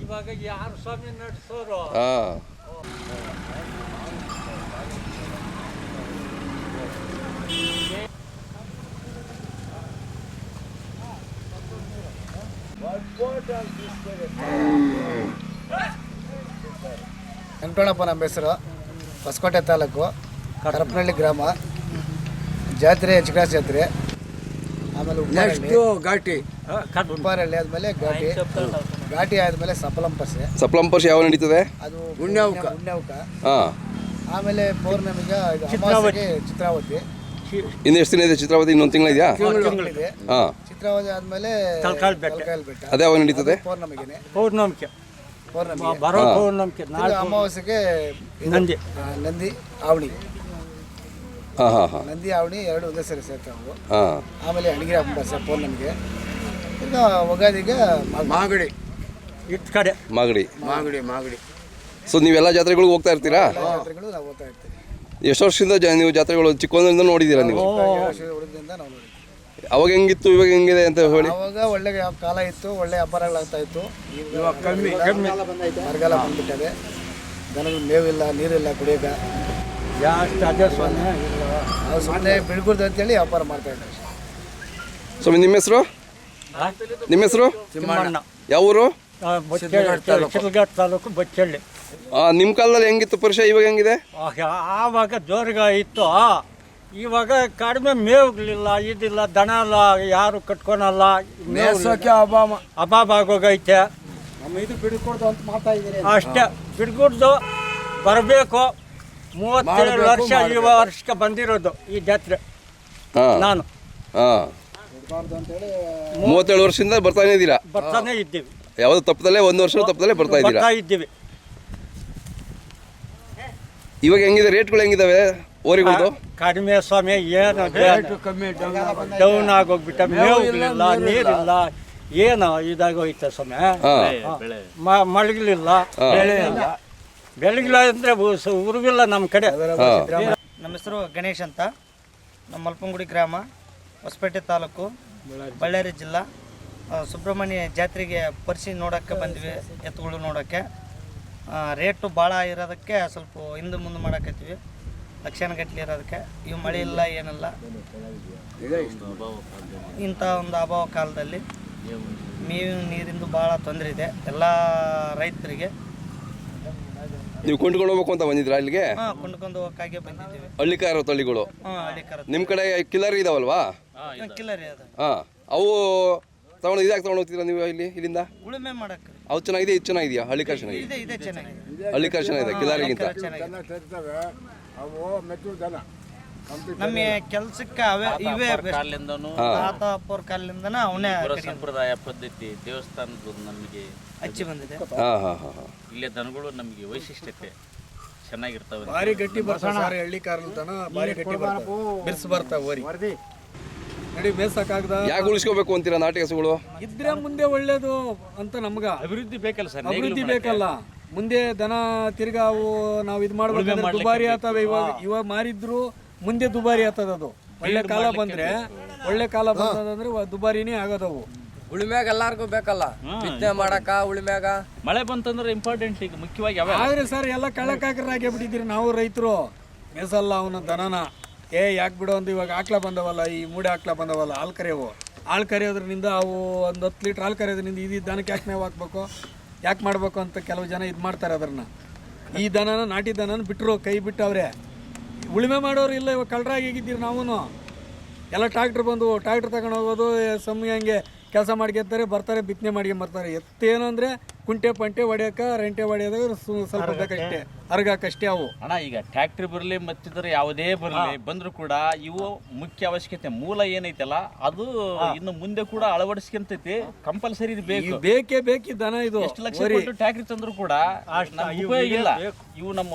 ಇವಾಗ ಯಾರು ಸ್ವಾಮಿ ನಡೆಸೋರು ವೆಂಕಟಣ್ಣಪ್ಪ ನಮ್ಮ ಹೆಸರು. ಹೊಸಕೋಟೆ ತಾಲೂಕು ಹರಪನಹಳ್ಳಿ ಗ್ರಾಮ. ಜಾತ್ರೆ ಚಿಕ್ಕರಾಜ ಜಾತ್ರೆ, ಆಮೇಲೆ ಘಾಟಿ ಉಪ್ಪಾರಳ್ಳಿ ಆದಮೇಲೆ ಘಾಟಿ ಆದಮೇಲೆ ಸಪ್ಲಂಪರ್ಸೆ ಯಾವ ನಡೀತದೆ? ಅದು ಉಣ್ಣೆವುಕ. ಆಮೇಲೆ ಪೌರ್ಣಮಿಗೆ ಚಿತ್ರಾವತಿ. ಇನ್ನು ಎಷ್ಟು ದಿನ ಇದೆ ಚಿತ್ರಾವತಿ? ಇನ್ನೊಂದು ತಿಂಗಳ ಇದೆಯಾ? ಚಿತ್ರಾವತಿ ಆದಮೇಲೆ ಬೆಟ್ಟ. ಅದೇ ಯಾವಾಗ ನಡೀತದೆ? ಪೌರ್ಣಮಿಗೆ ಅಮಾವಾಸ್ಯೆಗೆ ನಂದಿ ಆವಣಿ. ನಂದಿ ಆವಣಿ ಎರಡು ಒಂದೇ ಸರಿ ಸೇರ್ತಾವು. ಆಮೇಲೆ ಅಣಿಗಿರಿ ಹಬ್ಬ ಪೌರ್ಣಮಿಗೆ. ಈಗ ಒಗಾದಿಗೆ ಮಾಗಡಿ ಮಾಗಡಿ. ಸೊ ನೀವೆಲ್ಲ ಜಾತ್ರೆಗಳಿಗೆ ಹೋಗ್ತಾ ಇರ್ತೀರಾ? ಜಾತ್ರೆಗಳು ನಾವು ಹೋಗ್ತಾ ಇರ್ತೀವಿ. ಎಷ್ಟು ವರ್ಷದಿಂದ ನೀವು ಜಾತ್ರೆಗಳು ಚಿಕ್ಕಂದಿಂದ ನೋಡಿದ್ದೀರಾ ನೀವು? ಹುಡುಗದಿಂದ ನಾವು ನೋಡಿದ್ವಿ. ಅವಾಗ ಹೆಂಗಿತ್ತು, ಇವಾಗ ಹೆಂಗಿದೆ ಅಂತ ಹೇಳಿ? ಅವಾಗ ಒಳ್ಳೆ ಕಾಲ ಇತ್ತು, ಒಳ್ಳೆ ವ್ಯಾಪಾರಗಳಾಗ್ತಾ ಇತ್ತು. ಇವಾಗ ಬರಗಾಲ ಬಂದ್ಬಿಟ್ಟದೆ. ದನಗಳು ಮೇವಿಲ್ಲ, ನೀರಿಲ್ಲ ಕುಡಿಯೋಕೆ. ನಾವು ಸುಮ್ಮನೆ ಬಿಡ್ಗುಡ್ದು ಅಂತೇಳಿ ವ್ಯಾಪಾರ ಮಾಡ್ತಾ ಇದ್ದೀವಿ. ಸ್ವಾಮಿ ನಿಮ್ಮ ಹೆಸರು? ಯಾವ ಊರು? ಶಿಲ್ಘಾಟ್ ತಾಲೂಕು ಬಚ್ಚಳ್ಳಿ. ನಿಮ್ಮ ಕಾಲದಲ್ಲಿ ಹೆಂಗಿತ್ತು ಪರಿಚಯ, ಇವಾಗ ಹೆಂಗಿದೆ? ಆವಾಗ ಜೋರ್ಗ ಇತ್ತು. ಇವಾಗ ಕಡಿಮೆ ಮೇವುಗಳಿಲ್ಲ, ಇದಿಲ್ಲ, ದನ ಎಲ್ಲ ಯಾರು ಕಟ್ಕೊಳಲ್ಲ, ಅಭಾವ ಆಗೋಗೈತೆ. ಅಷ್ಟೇ ಬಿಡ್ಗುಡ್ದು ಬರಬೇಕು. 37 ವರ್ಷ ಈ ವರ್ಷಕ್ಕೆ ಬಂದಿರೋದು ಈ ಜಾತ್ರೆ. ನಾನು 37 ವರ್ಷದಿಂದ ಬರ್ತಾನೆ ಇದ್ದೀರಾ? ಬರ್ತಾನೆ ಇದ್ದೀವಿ. ಯಾವುದು ತಪ್ಪದಲ್ಲೇ, ಒಂದು ವರ್ಷ ತಪ್ಪದಲ್ಲೇ ಬರ್ತಾ ಇದ್ದೀವಿ. ಇವಾಗ ಹೆಂಗಿದೆ ರೇಟ್ಗಳು, ಹೆಂಗಿದಾವೆ ಓರಿಗಳದು? ಕಡಿಮೆ ಸ್ವಾಮಿ, ಏನು ಡೌನ್ ಆಗೋಗ್ಬಿಟ್ಟ. ಮೇವುಗಳಿಲ್ಲ, ನೀರಿಲ್ಲ, ಏನು ಇದಾಗೋಯ್ತ ಸ್ವಾಮಿ. ಮಳಗಿಲಿಲ್ಲ, ಬೆಳಗಿಲ್ಲ ಅಂದ್ರೆ ಉರುವಿಲ್ಲ ನಮ್ಮ ಕಡೆ. ನಮ್ಮ ಹೆಸರು ಗಣೇಶ್ ಅಂತ. ನಮ್ಮ ಮಲ್ಪಂಗುಡಿ ಗ್ರಾಮ, ಹೊಸಪೇಟೆ ತಾಲೂಕು, ಬಳ್ಳಾರಿ ಜಿಲ್ಲಾ. ಸುಬ್ರಹ್ಮಣ್ಯ ಜಾತ್ರೆಗೆ ಪರಿಸಿ ನೋಡೋಕ್ಕೆ ಬಂದ್ವಿ, ಎತ್ತುಗಳು ನೋಡೋಕ್ಕೆ. ರೇಟು ಭಾಳ ಇರೋದಕ್ಕೆ ಸ್ವಲ್ಪ ಹಿಂದೆ ಮುಂದೆ ಮಾಡೋಕತ್ತೀವಿ. ಲಕ್ಷಣಗಟ್ಟಲೆ ಇರೋದಕ್ಕೆ ಇವು ಮಳೆ ಇಲ್ಲ, ಏನಿಲ್ಲ. ಇಂಥ ಒಂದು ಅಭಾವ ಕಾಲದಲ್ಲಿ ಮೇವಿನ ನೀರಿಂದು ಭಾಳ ತೊಂದರೆ ಇದೆ ಎಲ್ಲ ರೈತರಿಗೆ. ನೀವು ಕೊಂಡ್ಕೊಂಡು ಹೋಗ್ಬೇಕು ಅಂತ ಬಂದಿದ್ರ ಇಲ್ಲಿಗೆ? ಕೊಂಡ್ಕೊಂಡು ಹೋಗಕ್ಕಾಗೆ ಬಂದಿದ್ದೀವಿ. ಹಳ್ಳಿಕಾರ ತಳಿಗಳು ಹಳ್ಳಿಕಾರ. ನಿಮ್ಮ ಕಡೆ ಕಿಲ್ಲರಿ ಇದಾವಲ್ವಾ? ಕಿಲ್ಲರಿ ಅದು. ಅವು ತಗೊಂಡು ಇದಾಗಿ ತಗೊಂಡು ಹೋಗ್ತೀರಾ ನೀವು ಇಲ್ಲಿಂದ? ಉಳುಮೆ ಮಾಡಕ್ಕೆ ಅವು ಚೆನ್ನಾಗಿದೆ, ಇದು ಚೆನ್ನಾಗಿದೆಯಾ? ಹಳ್ಳಿಕಾರ ಚೆನ್ನಾಗಿದೆ? ಇದೆ ಚೆನ್ನಾಗಿದೆ. ಹಳ್ಳಿಕಾರ ಚೆನ್ನಾಗಿದೆ ಕಿಲಾರಿಗಿಂತ. ನಮ್ಮ ಕೆಲಸಕ್ಕೆ ಇವೇ ತಾತಪ್ಪರ ಕಾಲಿಂದ ಅವನೇ ಸಂಪ್ರದಾಯ ಪದ್ಧತಿ ದೇವಸ್ಥಾನದ ನಮಗೆ ಹಚ್ಚಿ ಬಂದಿದೆ. ಇಲ್ಲೇ ದನಗಳು ನಮಗೆ ವೈಶಿಷ್ಟ್ಯತೆ ಚೆನ್ನಾಗಿರ್ತಾವೆ. ಭಾರಿ ಗಟ್ಟಿ ಬರ್ತಾವೆ ಹಳ್ಳಿಕಾರ ಭಾರಿ ಗಟ್ಟಿ ಬರ್ತಾವೆ. ನಡಿ ಬೇಸಕ್ಕಾಗದ ಯಾಕೆ ಉಳಿಸ್ಕೋಬೇಕು ಅಂತೀರಾ ನಾಟಿ ಹಸುಗಳು? ಇದ್ರೆ ಮುಂದೆ ಒಳ್ಳೇದು ಅಂತ ನಮ್ಗ ಅಭಿವೃದ್ಧಿ ಬೇಕಲ್ಲ ಸರ್, ಅಭಿವೃದ್ಧಿ ಬೇಕಲ್ಲ. ಮುಂದೆ ದನ ತಿರ್ಗಾ ಅವು ನಾವು ಇದು ಮಾಡ್ಬೇಕಂದ್ರೆ ದುಬಾರಿ ಆಗ್ತವೆ. ಇವಾಗ ಮಾರಿದ್ರು ಮುಂದೆ ದುಬಾರಿ ಆಗ್ತದ. ಅದು ಒಳ್ಳೆ ಕಾಲ ಬಂದ್ರೆ ದುಬಾರಿನೇ ಆಗೋದವು. ಉಳಿಮ್ಯಾಗ ಎಲ್ಲಾರ್ಗು ಬೇಕಲ್ಲ ಬಿತ್ತನೆ ಮಾಡಕ. ಉಳಿಮ್ಯಾಗ ಮಳೆ ಬಂತಂದ್ರೆ ಇಂಪಾರ್ಟೆಂಟ್ ಈಗ ಮುಖ್ಯವಾಗಿ. ಆದ್ರೆ ಸರ್ ಎಲ್ಲ ಕಳ್ಳಕಾಕರಾಗಿ ಬಿಟ್ಟಿದ್ದೀರಿ ನಾವು ರೈತರು. ಮೇಸಲ್ಲ ಅವನ ದನನ ಯಾಕೆ ಬಿಡೋ ಅಂತ. ಇವಾಗ ಆಕ್ಳ ಬಂದವಲ್ಲ, ಈ ಮೂಡೆ ಆಕ್ಳ ಬಂದವಲ್ಲ, ಹಾಲು ಕರೆಯವು. ಹಾಲು ಕರೆಯೋದ್ರಿಂದ ಅವು ಒಂದು 10 ಲೀಟ್ರ್ ಹಾಲು ಕರೆಯೋದ್ರಿಂದ ಇದು ದನಕ್ಕೆ ಯಾಕೆ ಮೇವು ಹಾಕ್ಬೇಕು, ಯಾಕೆ ಮಾಡಬೇಕು ಅಂತ ಕೆಲವು ಜನ ಇದು ಮಾಡ್ತಾರೆ. ಅದನ್ನ ಈ ದನನ ನಾಟಿ ದನನ ಬಿಟ್ಟರು, ಕೈ ಬಿಟ್ಟವ್ರೆ. ಉಳುಮೆ ಮಾಡೋರು ಇಲ್ಲ. ಇವಾಗ ಕಳ್ಳರಾಗಿದ್ದೀರಿ ನಾವು. ಎಲ್ಲ ಟ್ರಾಕ್ಟರ್ ಬಂದು ಟ್ರಾಕ್ಟರ್ ತಗೊಂಡು ಹೋಗೋದು, ಸಮಯ ಹಂಗೆ ಕೆಲಸ ಮಾಡ್ಕೊತಾರೆ, ಬರ್ತಾರೆ, ಬಿತ್ತನೆ ಮಾಡ್ಕೊಂಬರ್ತಾರೆ. ಎತ್ತೇನು ಅಂದರೆ ಕುಂಟೆ ಪಂಟೆ ಹೊಡ್ಯೋಕೆ, ರೆಂಟೆ ಹೊಡೆಯೋದಾಗ ಸ್ವಲ್ಪ ಬೇಕಷ್ಟೇ, ಅರ್ಗಾಕಷ್ಟೇ ಅವು. ಅಣ್ಣ ಈಗ ಟ್ಯಾಕ್ಟ್ರಿ ಬರಲಿ ಮತ್ತಿದ್ರೆ ಯಾವುದೇ ಬರಲಿ ಬಂದರೂ ಕೂಡ ಇವು ಮುಖ್ಯ ಅವಶ್ಯಕತೆ ಮೂಲ ಏನೈತಲ್ಲ ಅದು ಇನ್ನು ಮುಂದೆ ಕೂಡ ಅಳವಡಿಸ್ಕೊಂತೈತಿ. ಕಂಪಲ್ಸರಿ ಇದು ಬೇಕೇ ಬೇಕು ದನ. ಇದು ಎಷ್ಟು ಲಕ್ಷ ಕೊಟ್ಟು ಟ್ಯಾಕ್ಟ್ರಿ ತಂದ್ರು ಕೂಡ ಉಪಯೋಗ ಇಲ್ಲ. ಇವು ನಮ್ಮ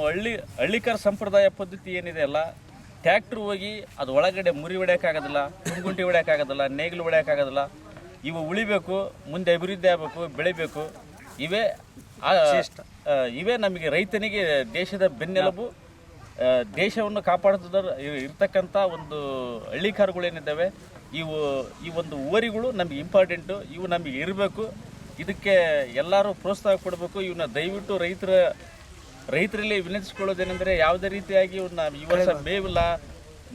ಹಳ್ಳಿಕಾರ ಸಂಪ್ರದಾಯ ಪದ್ಧತಿ ಏನಿದೆ ಅಲ್ಲ, ಟ್ಯಾಕ್ಟ್ರ್ ಹೋಗಿ ಅದು ಒಳಗಡೆ ಮುರಿ ಹೊಡ್ಯೋಕ್ಕಾಗೋದಿಲ್ಲ, ಗುಂಗುಂಟಿ ಹೊಡ್ಯೋಕ್ಕಾಗೋದಿಲ್ಲ, ನೇಗಿಲು ಹೊಡ್ಯೋಕ್ಕಾಗೋದಿಲ್ಲ. ಇವು ಉಳಿಬೇಕು, ಮುಂದೆ ಅಭಿವೃದ್ಧಿ ಆಗಬೇಕು, ಬೆಳಿಬೇಕು. ಇವೇ ನಮಗೆ ರೈತನಿಗೆ ದೇಶದ ಬೆನ್ನೆಲುಬು. ದೇಶವನ್ನು ಕಾಪಾಡುತ್ತ ಇರ್ತಕ್ಕಂಥ ಒಂದು ಹಳ್ಳಿಕಾರುಗಳೇನಿದ್ದಾವೆ ಈ ಒಂದು ಓರಿಗಳು ನಮಗೆ ಇಂಪಾರ್ಟೆಂಟು, ಇವು ನಮಗೆ ಇರಬೇಕು. ಇದಕ್ಕೆ ಎಲ್ಲರೂ ಪ್ರೋತ್ಸಾಹ ಕೊಡಬೇಕು. ಇವನ್ನ ದಯವಿಟ್ಟು ರೈತರಲ್ಲಿ ವಿನಂತಿಸ್ಕೊಳ್ಳೋದೇನೆಂದರೆ, ಯಾವುದೇ ರೀತಿಯಾಗಿ ಇವನ್ನ ಈ ವರ್ಷ ಮೇವಿಲ್ಲ,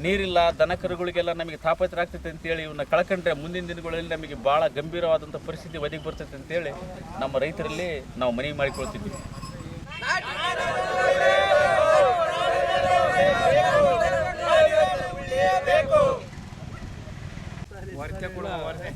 ನೀರಿಲ್ಲ, ದನ ಕರುಗಳಿಗೆಲ್ಲ ನಮಗೆ ತಾಪತ್ರ ಆಗ್ತೈತೆ ಅಂತೇಳಿ ಇವನ್ನ ಕಳ್ಕೊಂಡ್ರೆ ಮುಂದಿನ ದಿನಗಳಲ್ಲಿ ನಮಗೆ ಭಾಳ ಗಂಭೀರವಾದಂಥ ಪರಿಸ್ಥಿತಿ ಒದಗಿ ಬರ್ತೈತೆ ಅಂತೇಳಿ ನಮ್ಮ ರೈತರಲ್ಲಿ ನಾವು ಮನವಿ ಮಾಡಿಕೊಳ್ತಿದ್ವಿ. ವರದಿ ಕೊಡಬಾರ್ದು.